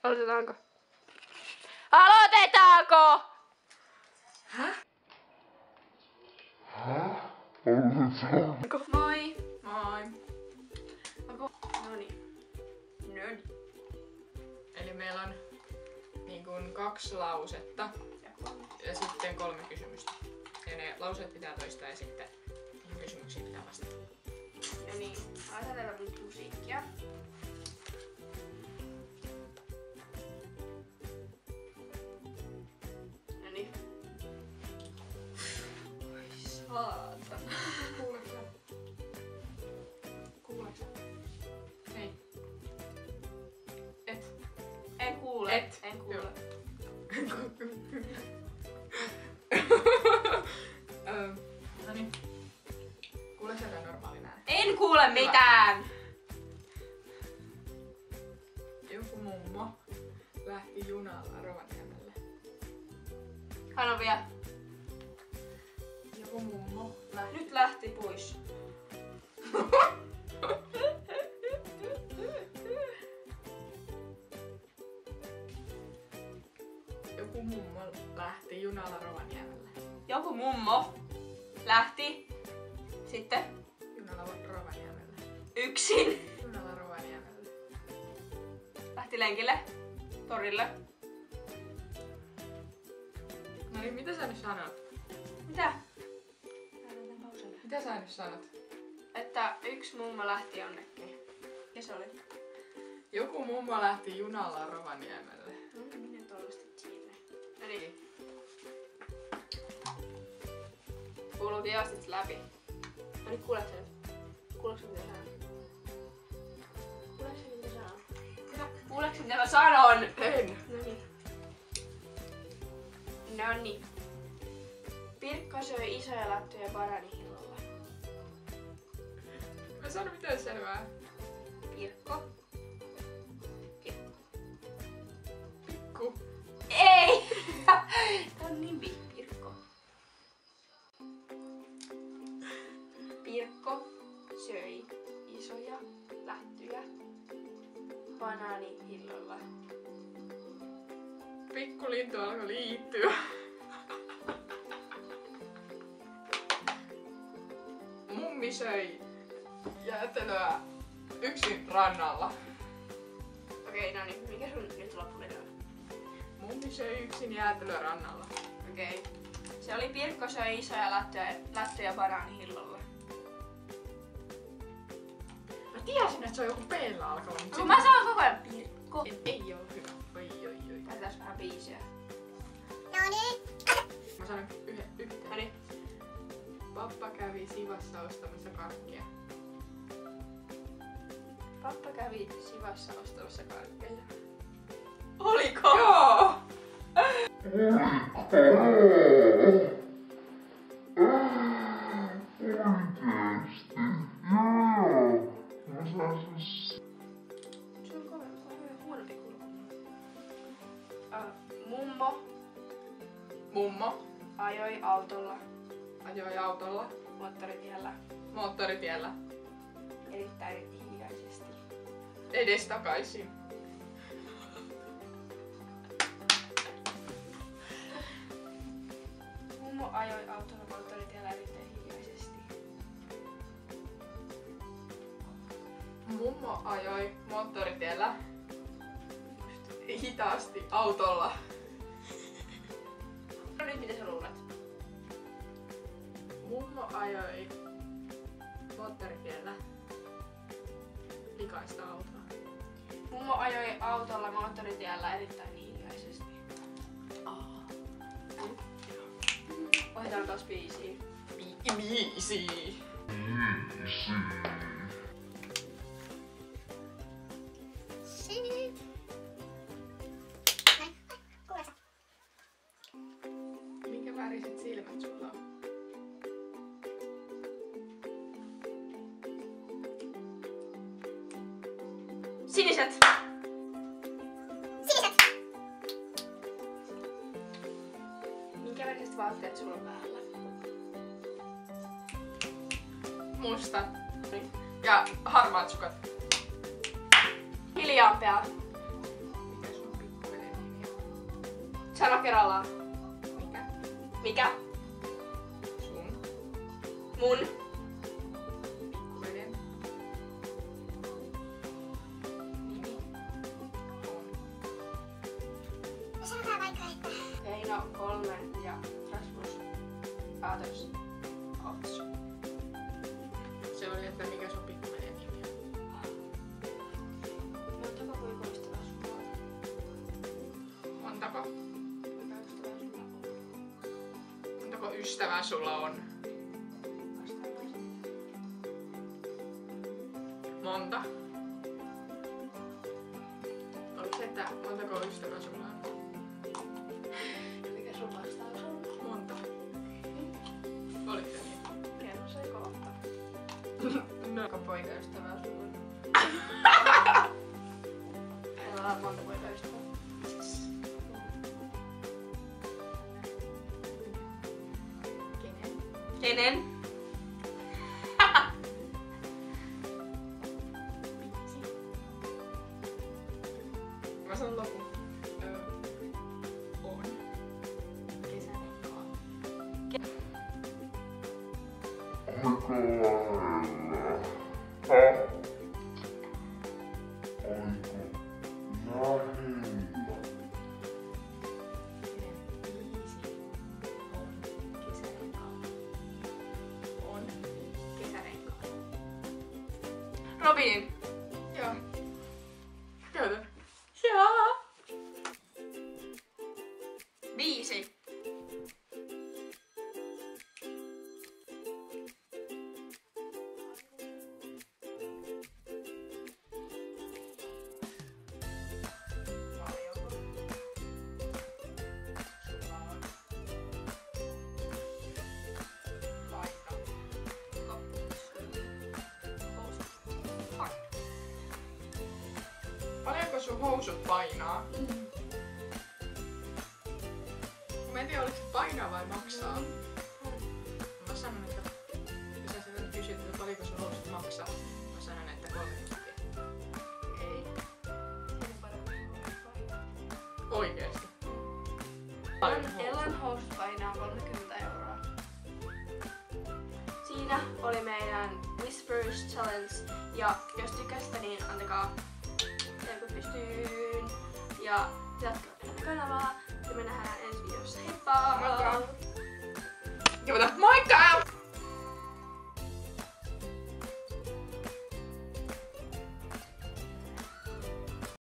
Aloitetaanko? Aloitetaanko? Häh? Moi. Moi. Noniin. Eli meillä on niin kuin 2 lausetta ja sitten 3 kysymystä. Ja ne lauseet pitää toistaa ja sitten niihin kysymyksiin pitää vastata. No niin, aloitetaan nyt musiikkia. No niin. Oi saatana. Kuuleeko sä? Kuuleeko sä? Hei. Et. En kuule. Et. En kuule. Joo. Noniin. Kuuleeko sä jotain normaalin äänen? En kuule mitään. Joku mummo lähti junalla Rovaniemelle. Sano vielä. Joku mummo lähti. Nyt lähti pois. Joku mummo lähti junalla Rovaniemelle. Joku mummo lähti sitten Junalla Rovaniemelle. yksin. Junalla Rovaniemelle. Lähti lenkille. Torille. No niin, mitä sä nyt sanot? Mitä? Mitä sä nyt sanot? Että yksi mummo lähti jonnekin. Ja se oli. Joku mummo lähti junalla Rovaniemelle. No minä tollasta sinne. No niin. Kuuluu kiostit läpi. No niin, kuuletko sä nyt? Kuuletko sä mitä sanon? Kuuletko sä mitä sanon? Kuuletko sä mitä mä sanon? En. No niin. No niin. Pirkko söi isoja lattuja bananihillolla. Mä sanon mitään selvää. Pirkko. Pikku. Ei! Tää on niin Pirkko. Pirkko söi isoja lättyjä banaanihillolla. Pikku lintu alkoi liittyä. Mummi söi jäätelöä yksin rannalla. Okei, no niin. Mikä sun nyt loppuvedellä? Mummi söi yksin jäätelöä rannalla. Okei. Se oli Pirkko söi isoja lättyjä banaanihillolla. Mä tiesin, että se on joku P-llä alkava, mutta Kun mä saan koko ajan Pirkko. ei oo hyvä. Oi. Laitetaan vähän biisiä. Mä sanon yhteen. No niin. Pappa kävi Sivassa ostamassa karkkia. Pappa kävi Sivassa ostamassa karkkeja. Oliko? Joo! Se on kovin huonompi kulku. Mummo ajoi autolla Ajoi autolla moottoritiellä erittäin hiljaisesti. edestakaisin. Mummo ajoi autolla moottoritiellä erittäin hiljaisesti. Mummo ajoi moottoritiellä hitaasti autolla. No nyt mitä sä luulet? Mummo ajoi moottoritiellä likaista autoa. Mummo ajoi autolla moottoritiellä erittäin hiljaisesti. Ohjataan taas biisiä. Biisi. Minkä väriset silmät sulla on? Siniset! Minkä väriset vaatteet sulla on päällä? Musta. Ja harmaat sukat. Hiljaampia. Mikä sun Sano kerrallaan. Mikä? Mikä? Sun Mun. pikkuveden nimi on? Sanotaan vaikka, että Eino 3 ja Rasmus päätös 2. Se oli, että mikä sun pikkuveden nimi on. Montako poikaystävää sulla on? Montako? Poikaystävää sulla on? Montako ystävää sulla on? Monta. Oliko se, että montako ystävää sulla on? Mikä sun vastaus on? Monta. Oliko se niin? Kerro se kohta. No. Poikaystävää sulla on? Meillä on monta poikaystävää. Kenen? Kenen? Mä sanon lopun. On. Kesärenkkaa. aika lailla. On. Kesärenkkaa. Robin. Joo. Käytä. Joo. 5. Paljonko sulla on paikka? Paljonko sun housut painaa? Mä en tiedä, oliko se painaa vai maksaa. Mä sanon, että jos sä sitä kysyt, että paljonko sun housut maksaa, mä sanon, että 30. Ei. Oikeesti. Ellan housut painaa 30 euroa. Siinä oli meidän Whispers Challenge. Ja jos tykkäsitte, niin antakaa teikö pystyyn. Ja jatkaa tätä kanavaa. Ja me nähdään ensi videossa. Heippa! Moikka! Moikka!